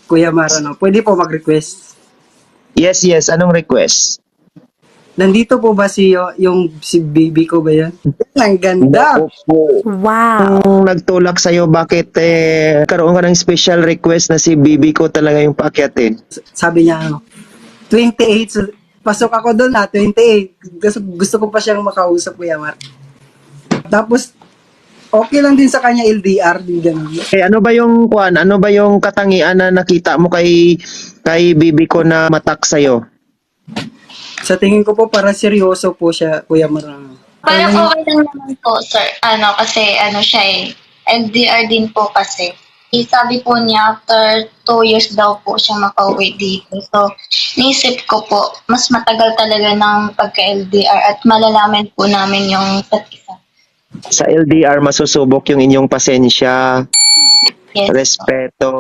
Kuya Marano, pwede po mag-request. Yes, yes. Anong request? Nandito po ba si baby ko ba yan? Ang ganda! Naku po. Wow. Ang nagtulak sa'yo, bakit karoon ka ng special request na si Bibi ko talaga yung paakyatin? Sabi niya, 28. So, pasok ako doon 28. Gusto ko pa siyang makausap, Kuya Mar. Tapos, okay lang din sa kanya LDR, din ganun. Ano ba yung kuan? Ano ba yung katangian na nakita mo kay Bibi ko na matak sa'yo? Sa tingin ko po, para seryoso po siya, Kuya Mar. Parang okay lang naman po, sir. Kasi siya LDR din po kasi. Sabi po niya, after 2 years daw po siya makauwi dito. So, naisip ko po, mas matagal talaga ng pagka-LDR at malalaman po namin yung isa't isa. Sa LDR, masusubok yung inyong pasensya, Yes po. respeto,